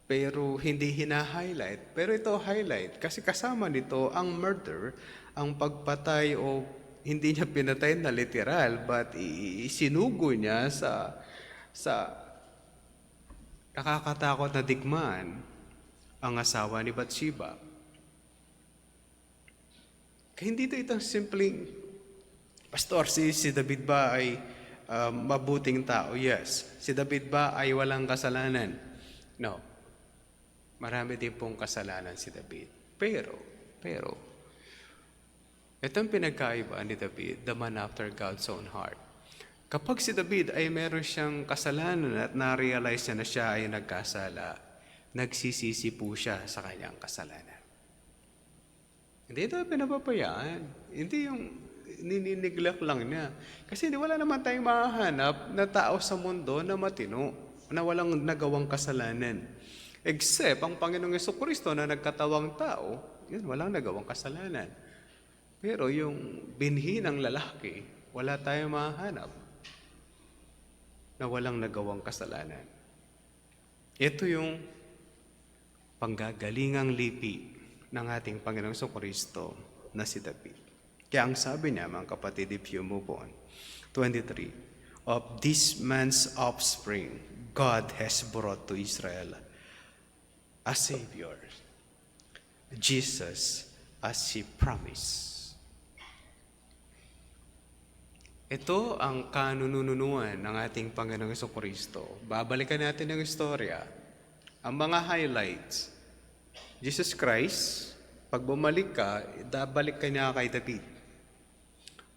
Pero hindi hina-highlight. Pero ito highlight kasi kasama nito ang murder, ang pagpatay o hindi niya pinatay na literal but isinugo niya sa nakakatakot na digmaan ang asawa ni Bathsheba. Kaya hindi ito simpleng, Pastor, si David ba ay mabuting tao? Yes. Si David ba ay walang kasalanan? No. Marami din pong kasalanan si David. Pero, ito ang pinagkaiba ni David, the man after God's own heart. Kapag si David ay meron siyang kasalanan at na-realize niya na siya ay nagkasala, nagsisisi po siya sa kanyang kasalanan. Hindi ito pinapabayaan. Hindi yung ninineglect lang niya. Kasi wala naman tayong mahahanap na tao sa mundo na matino, na walang nagawang kasalanan. Except ang Panginoong Jesucristo na nagkatawang tao, yun, walang nagawang kasalanan. Pero yung binhi ng lalaki, wala tayong mahanap na walang nagawang kasalanan. Ito yung panggagalingang lipi ng ating Panginoong Jesucristo na si David. Kaya ang sabi niya, mga kapatid, if you move on, 23, of this man's offspring, God has brought to Israel a Savior, Jesus, as He promised. Ito ang kanununuan ng ating Panginoong Jesucristo. Babalikan natin ang istorya. Ang mga highlights. Jesus Christ, pag bumalik ka, babalik ka niya kay David.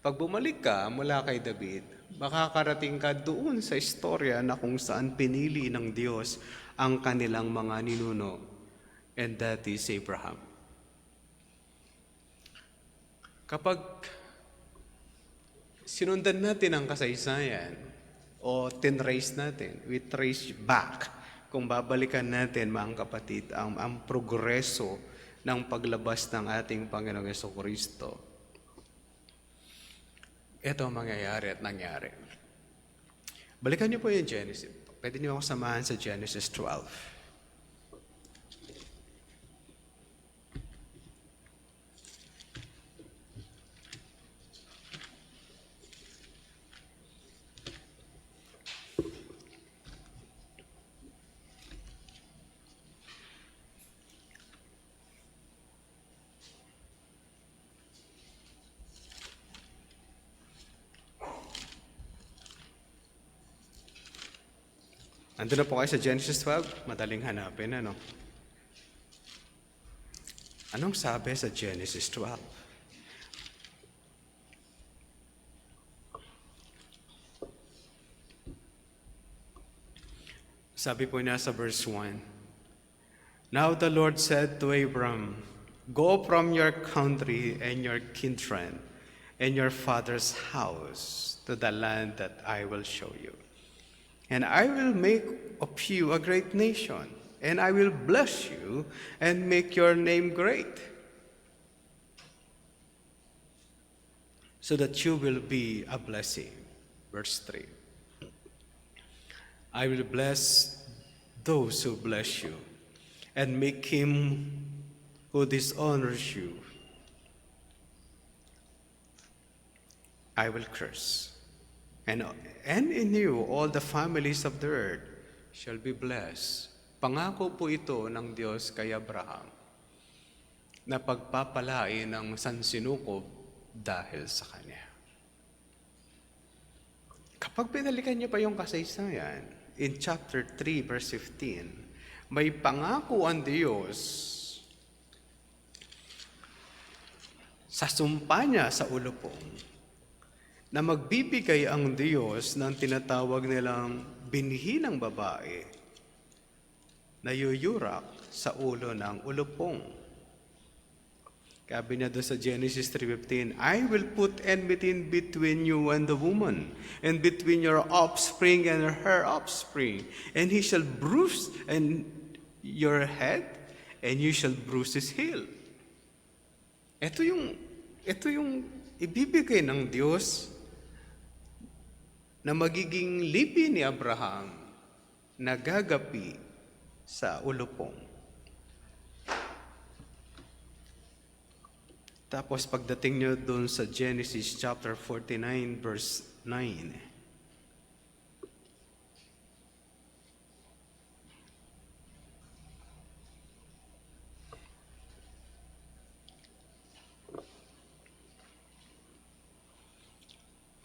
Pag bumalik ka mula kay David, makakarating ka doon sa istorya na kung saan pinili ng Diyos ang kanilang mga ninuno, and that is Abraham. Kapag sinundan natin ang kasaysayan o tinrace natin, we trace back, kung babalikan natin, mga kapatid, ang progreso ng paglabas ng ating Panginoong Jesucristo, ito ang mangyayari at nangyari. Balikan niyo po yung Genesis. Pwede niyo ako samahan sa Genesis 12. Nandun na po kayo sa Genesis 12. Madaling hanapin, ano? Anong sabi sa Genesis 12? Sabi po niya sa verse 1, Now the Lord said to Abram, Go from your country and your kindred and your father's house to the land that I will show you. And I will make of you a great nation, and I will bless you and make your name great, so that you will be a blessing. Verse 3. I will bless those who bless you, and make him who dishonors you, I will curse. And in you, all the families of the earth shall be blessed. Pangako po ito ng Diyos kay Abraham na pagpapalain ng sansinukob dahil sa kanya. Kapag pinalikan niyo pa yung kasaysayan, in chapter 3, verse 15, may pangako ang Diyos sa sumpa niya sa ulupong na magbibigay ang Diyos ng tinatawag nilang binhi ng babae na yuyurak sa ulo ng ulupong. Sabi niya doon sa Genesis 3:15, I will put enmity between you and the woman, and between your offspring and her offspring. And he shall bruise your head, and you shall bruise his heel. Ito yung ibibigay ng Diyos na magiging lipi ni Abraham na gagapi sa ulupong. Tapos pagdating nyo doon sa Genesis chapter 49 verse 9.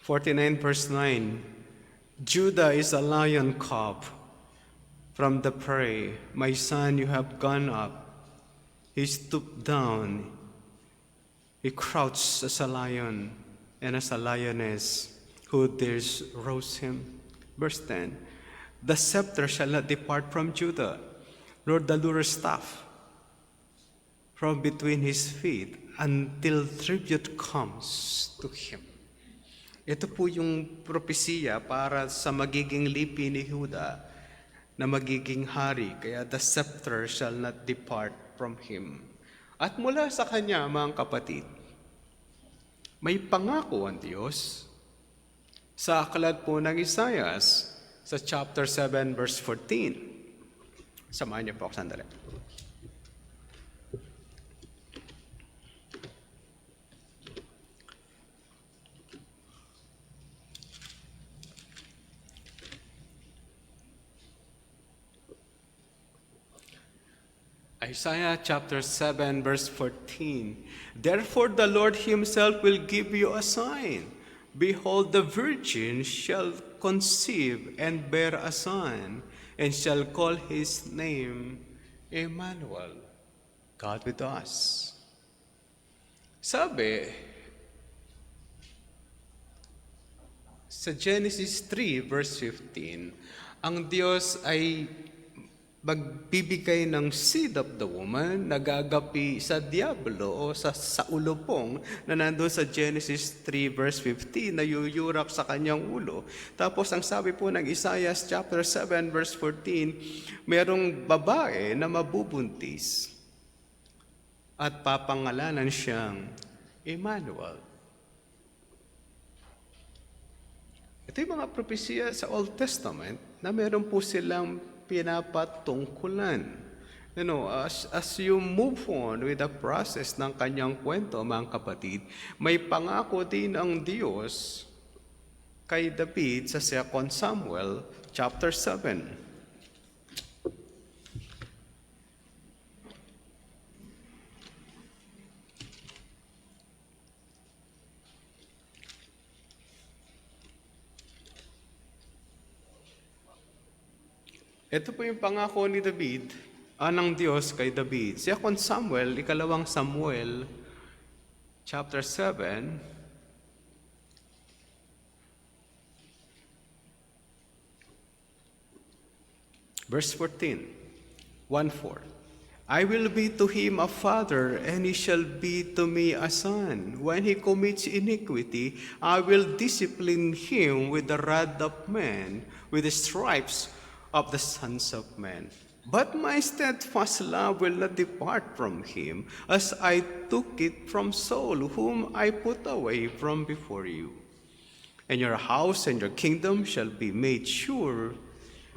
Verse 9, Judah is a lion cub from the prey. My son, you have gone up. He stooped down. He crouched as a lion and as a lioness. Who dares rouse him? Verse 10, the scepter shall not depart from Judah, nor the ruler's staff from between his feet, until tribute comes to him. Ito po yung propesiya para sa magiging lipi ni Judah na magiging hari, kaya the scepter shall not depart from him. At mula sa kanya, mga kapatid, may pangako ang Diyos sa aklat po ng Isaias sa chapter 7 verse 14. Samahan niyo po ako sandali. Isaiah chapter 7 verse 14. Therefore the Lord himself will give you a sign. Behold, the virgin shall conceive and bear a son, and shall call his name Emmanuel, God with us. Sabi sa Genesis 3 verse 15, ang Diyos ay magbibigay ng seed of the woman, nagagapi sa diablo o sa ulupong na nandun sa Genesis 3 verse 15 na yuyurap sa kanyang ulo. Tapos ang sabi po ng Isaiah chapter 7 verse 14, merong babae na mabubuntis at papangalanan siyang Emmanuel. Ito yung mga propesya sa Old Testament na meron po silang pinapatungkulan. As you move on with the process ng kanyang kwento, mga kapatid, may pangako din ang Diyos kay David sa 2 Samuel chapter 7. Ito po yung pangako ni David, ng Diyos kay David. 2 Samuel, ikalawang Samuel, chapter 7, verse 14, 1:4. I will be to him a father, and he shall be to me a son. When he commits iniquity, I will discipline him with the rod of man, with the stripes of the sons of men. But my steadfast love will not depart from him, as I took it from Saul, whom I put away from before you. And your house and your kingdom shall be made sure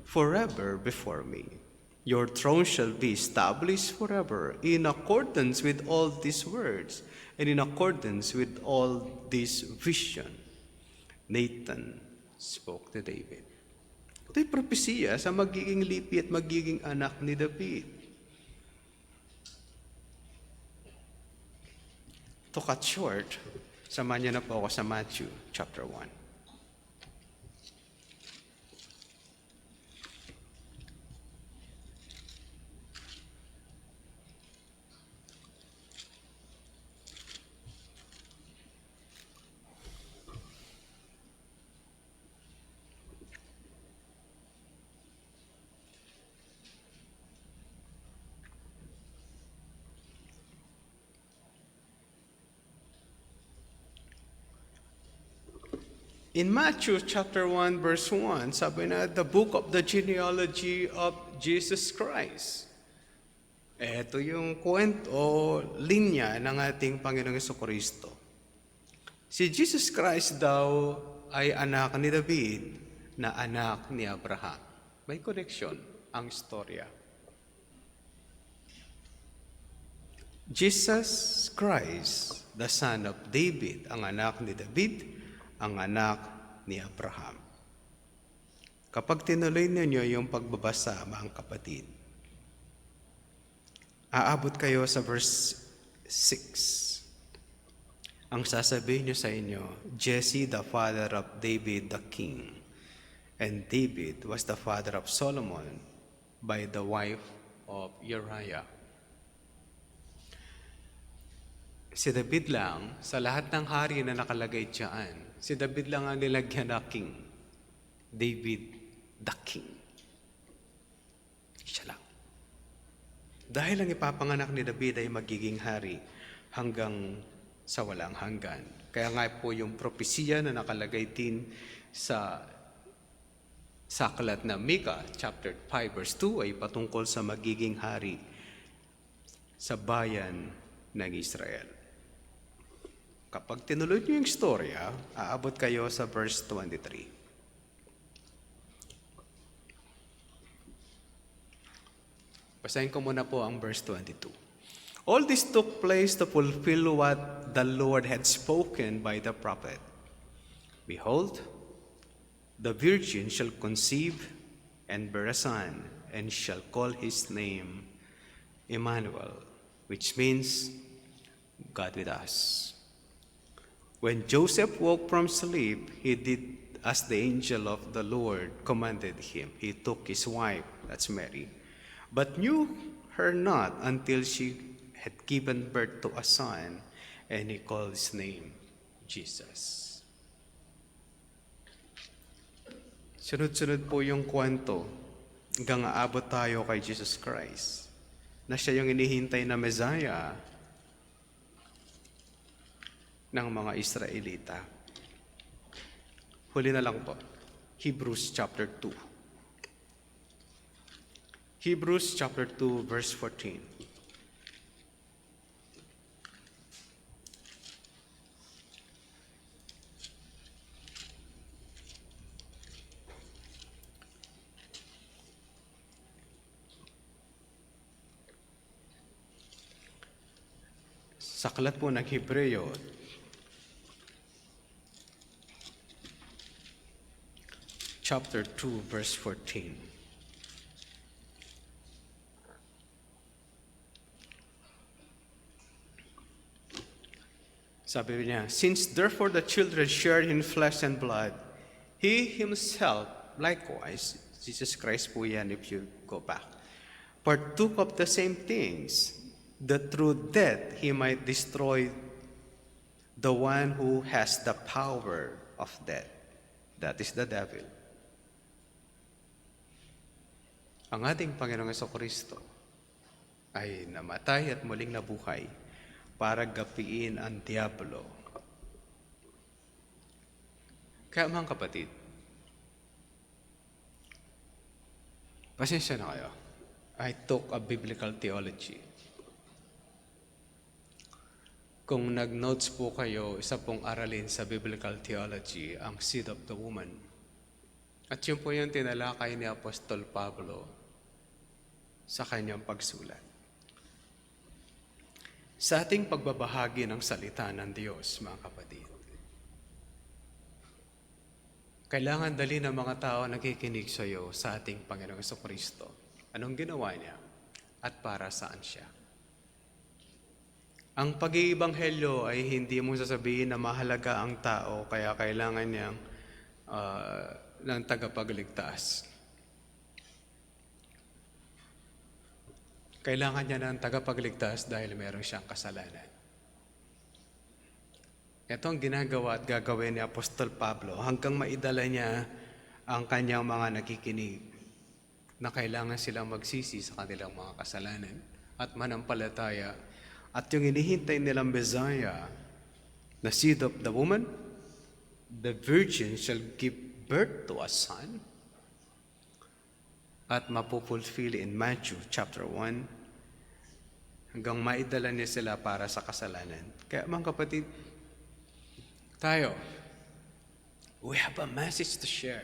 forever before me. Your throne shall be established forever, in accordance with all these words, and in accordance with all this vision. Nathan spoke to David. Ito'y propesiya sa magiging lipi at magiging anak ni David. To cut short, samahan niyo na po ako sa Matthew chapter 1. In Matthew chapter 1 verse 1, sabi na, the book of the genealogy of Jesus Christ. Ito yung kwento o linya ng ating Panginoong Jesucristo. Si Jesus Christ daw ay anak ni David na anak ni Abraham. May connection ang istorya. Jesus Christ, the son of David, ang anak ni David, ang anak ni Abraham. Kapag tinuloy ninyo yung pagbabasa, mga kapatid, aabot kayo sa verse 6. Ang sasabihin nyo sa inyo, Jesse the father of David the king, and David was the father of Solomon by the wife of Uriah. Si David lang, sa lahat ng hari na nakalagay dyan, si David lang ang nilagyan na king. David the king. Siya lang. Dahil ang ipapanganak ni David ay magiging hari hanggang sa walang hanggan. Kaya nga po yung propesya na nakalagay din sa aklat na Micah, chapter 5, verse 2, ay patungkol sa magiging hari sa bayan ng Israel. Kapag tinuloy niyo yung istorya, aabot kayo sa verse 23. Basahin ko muna po ang verse 22. All this took place to fulfill what the Lord had spoken by the prophet. Behold, the virgin shall conceive and bear a son, and shall call his name Emmanuel, which means God with us. When Joseph woke from sleep, he did as the angel of the Lord commanded him. He took his wife, that's Mary, but knew her not until she had given birth to a son, and he called his name Jesus. Sunod-sunod po yung kwento hanggang aabot tayo kay Jesus Christ, na siya yung inihintay na Messiah ng mga Israelita. Huli na lang po, Hebrews chapter 2. Hebrews chapter 2 verse 14. Sa aklat po ng Hebreo, chapter 2, verse 14. Sabi niya, since therefore the children share in flesh and blood, he himself likewise, Jesus Christ po yan if you go back, partook of the same things, that through death he might destroy the one who has the power of death, that is the devil. Ang ating Panginoong Jesucristo ay namatay at muling nabuhay para gapiin ang diablo. Kaya mga kapatid, pasensya na kayo. I took a biblical theology. Kung nag-notes po kayo, isa pong aralin sa biblical theology, ang seed of the woman. At yun po yung tinalakay ni Apostol Pablo sa kanyang pagsulat. Sa ating pagbabahagi ng salita ng Diyos, mga kapatid, kailangan dali ng mga tao nakikinig sa iyo sa ating Panginoong Jesucristo. Anong ginawa niya at para saan siya? Ang pag-iibanghelyo ay hindi mo sasabihin na mahalaga ang tao kaya kailangan niyang ng tagapagligtas. Kailangan niya ng tagapagligtas dahil meron siyang kasalanan. Ito ang ginagawa at gagawin ni Apostol Pablo hanggang maidala niya ang kanyang mga nakikinig na kailangan silang magsisi sa kanilang mga kasalanan at manampalataya. At yung inihintay nilang Messiah na seed of the woman the virgin shall give birth to a son, at mapupulfill in Matthew chapter 1 hanggang maidala niya sila para sa kasalanan. Kaya mga kapatid, tayo, we have a message to share.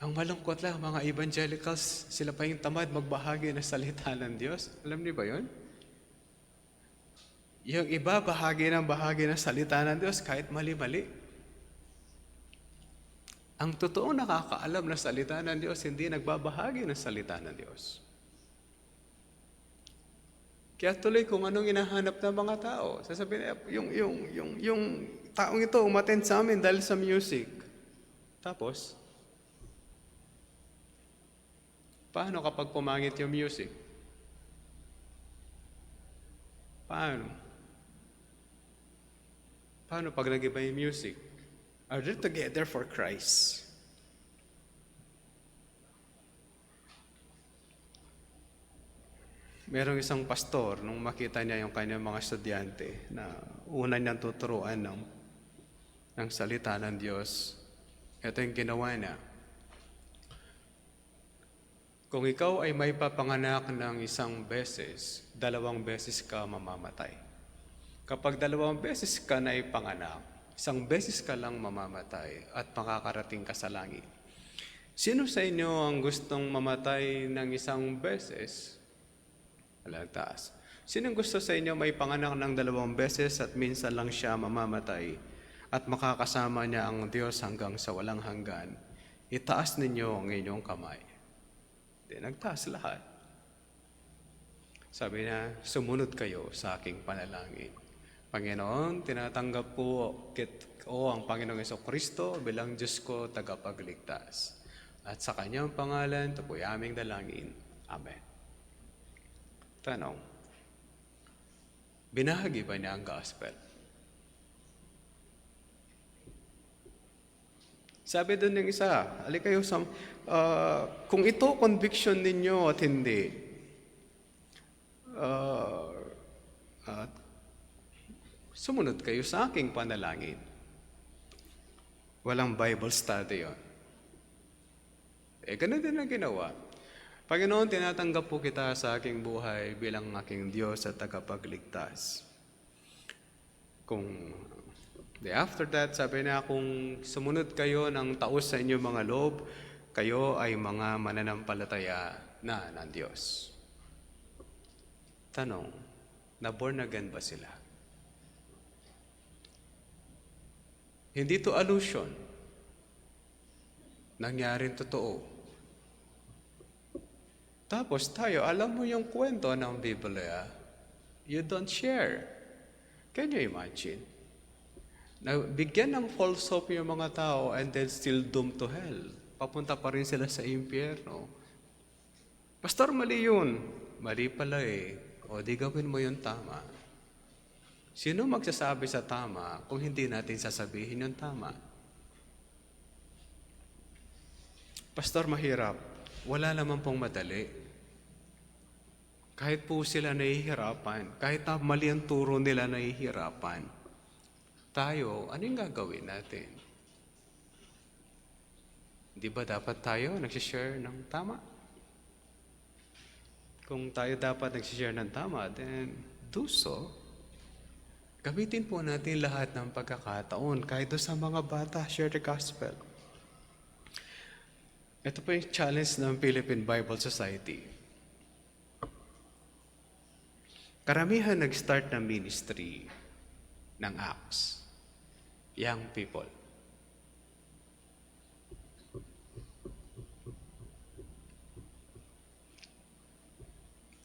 Ang malungkot lang, mga evangelicals, sila pa yung tamad magbahagi ng salita ng Diyos. Alam niyo ba yun? Yung iba, bahagi ng salita ng Diyos kahit mali-mali. Ang totoo nakakaalam na salita ng Diyos, hindi nagbabahagi ng salita ng Diyos. Kaya tuloy kung anong inahanap ng mga tao. Sasabihin, yung taong ito umattend sa amin dahil sa music. Tapos, paano kapag pumangit yung music? Paano? Paano pag nag-iba yung music? Are they together for Christ? Merong isang pastor, nung makita niya yung kanyang mga estudyante na una niyang tuturuan ng salita ng Diyos, ito yung ginawa niya. Kung ikaw ay may papanganak ng isang beses, 2 beses ka mamamatay. Kapag 2 beses ka na ipanganak, 1 beses ka lang mamamatay at makakarating ka sa langit. Sino sa inyo ang gustong mamatay ng 1 beses? Alagtaas. Sino gusto sa inyo may panganak ng 2 beses at minsan lang siya mamamatay at makakasama niya ang Diyos hanggang sa walang hanggan? Itaas ninyo ang inyong kamay. Di nagtaas lahat. Sabi niya, sumunod kayo sa aking panalangin. Panginoon, tinatanggap po ang Panginoong Jesucristo bilang Diyos ko tagapagligtas. At sa kanyang pangalan, ito po ay aming dalangin. Amen. Tanong, binahagi ba niya ang gospel? Sabi doon ng isa, kayo sa, kung ito conviction ninyo at hindi, sumunod kayo sa aking panalangin. Walang Bible study yun. Ganun din ang ginawa. Panginoon, tinatanggap po kita sa aking buhay bilang aking Diyos at tagapagligtas. After that, sabi na, kung sumunod kayo ng taos sa inyong mga loob, kayo ay mga mananampalataya na ng Diyos. Tanong, na born again ba sila? Hindi to allusion. Nangyaring totoo. Tapos tayo, alam mo yung kwento ng Biblia, you don't share. Can you imagine? Bigyan ng false hope yung mga tao and then still doomed to hell. Papunta pa rin sila sa impyerno. Pastor, mali yun. Mali pala eh. O di gawin mo yung tama. Sino magsasabi sa tama kung hindi natin sasabihin yung tama? Pastor, mahirap. Wala naman pong madali. Kahit po sila nahihirapan, kahit na mali ang turo nila nahihirapan, tayo, anong gagawin natin? Di ba dapat tayo nagsishare ng tama? Kung tayo dapat nagsishare ng tama, then do so. Gamitin po natin lahat ng pagkakataon, kahit doon sa mga bata, share the gospel. Ito po yung challenge ng Philippine Bible Society. Karamihan nag-start ng ministry ng Acts. Young people.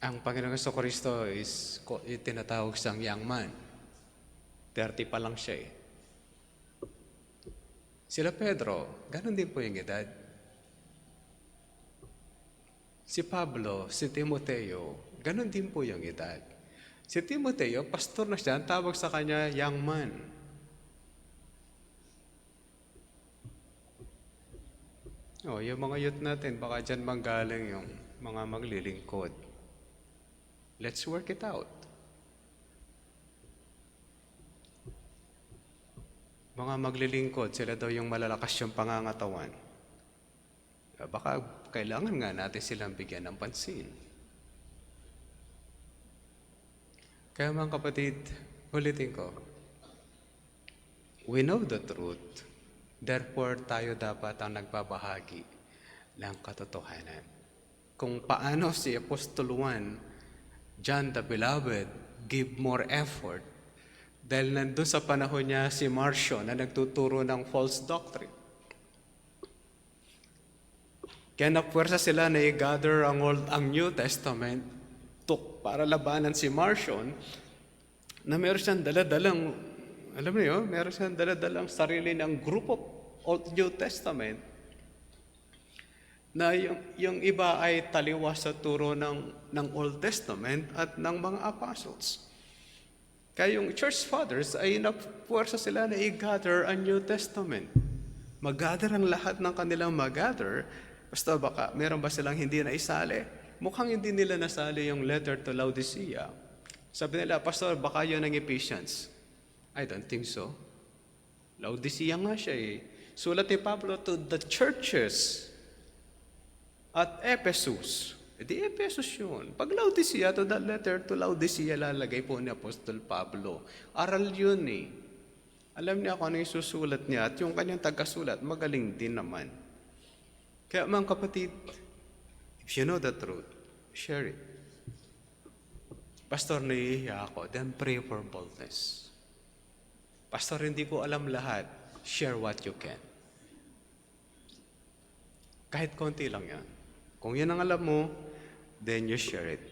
Ang Panginoong Jesucristo is tinatawag siyang young man. 30 pa lang siya eh. Sila Pedro, ganun din po yung edad. Si Pablo, si Timoteo, ganun din po yung edad. Si Timoteo, pastor na siya, ang tawag sa kanya, young man. Yung mga youth natin, baka dyan manggaling yung mga maglilingkod. Let's work it out. mga maglilingkod, sila daw yung malalakas yung pangangatawan. Baka kailangan nga natin silang bigyan ng pansin. Kaya mga kapatid, ulitin ko, we know the truth. Therefore, tayo dapat ang nagbabahagi ng katotohanan. Kung paano si Apostol Juan, John the Beloved, give more effort dahil nandun sa panahon niya si Marcio na nagtuturo ng false doctrine. Kaya napuwersa sila na i-gather ang New Testament para labanan si Marcion na meron siyang daladalang, alam niyo, meron siyang daladalang sarili ng group of Old New Testament na yung iba ay taliwas sa turo ng Old Testament at ng mga apostles. Kaya yung church fathers ay napuwersa sila na i-gather ang New Testament. Mag-gather ang lahat ng kanilang mag-gather. Basta baka, meron ba silang hindi na isali? Mukhang hindi nila nasali yung letter to Laodicea. Sabi nila, Pastor, baka yun ang Ephesians. I don't think so. Laodicea nga siya eh. Sulat ni Pablo to the churches at Ephesus. Di Ephesus yun. Pag Laodicea, to the letter to Laodicea, lalagay po ni Apostol Pablo. Aral yun eh. Alam niya kung ano yung susulat niya at yung kanyang tagasulat, magaling din naman. Kaya mga kapatid, if you know the truth, share it. Pastor, nahihiya ako, then pray for boldness. Pastor, hindi ko alam lahat, share what you can. Kahit konti lang yan. Kung yan ang alam mo, then you share it.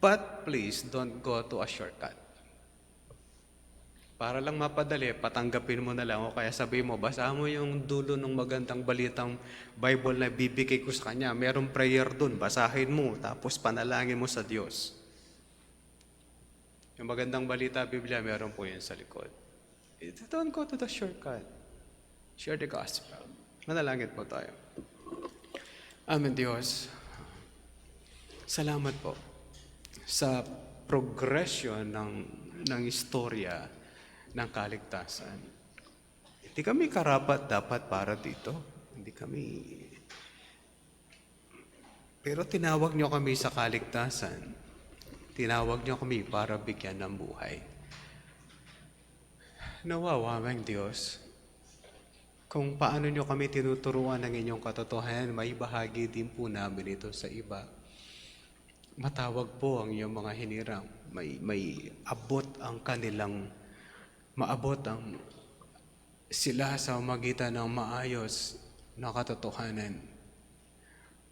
But please, don't go to a shortcut. Para lang mapadali, patanggapin mo na lang o kaya sabihin mo, basahan mo yung dulo ng magandang balitang Bible na bibigay ko sa kanya. Merong prayer dun, basahin mo, tapos panalangin mo sa Diyos. Yung magandang balita, Biblia, meron po yun sa likod. Don't go to the shortcut. Share the gospel. Manalangin po tayo. Amen, Diyos. Salamat po sa progression ng istorya ng kaligtasan. Hindi kami karapat dapat para dito. Hindi kami... Pero tinawag niyo kami sa kaligtasan. Tinawag niyo kami para bigyan ng buhay. Nawawamang Diyos, kung paano niyo kami tinuturuan ng inyong katotohanan, may bahagi din po namin ito sa iba. Matawag po ang iyong mga hinirang. May abot ang kanilang maabot ang sila sa magitan ng maayos na katotohanan.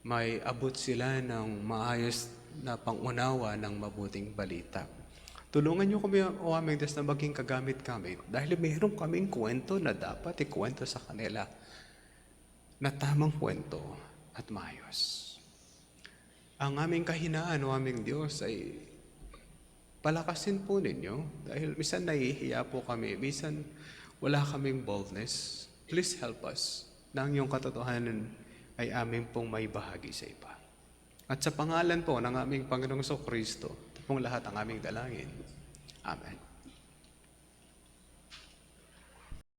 May abot sila ng maayos na pangunawa ng mabuting balita. Tulungan niyo kami, O aming Diyos, na maging kagamit-gamit dahil mayroon kaming kwento na dapat ikwento sa kanila na tamang kwento at maayos. Ang aming kahinaan, O aming Diyos, ay palakasin po ninyo dahil minsan nahihiya po kami, minsan wala kaming boldness. Please help us na ang iyong katotohanan ay aming pong may bahagi sa iba. At sa pangalan po ng aming Panginoong Kristo, ito pong lahat ang aming dalangin. Amen.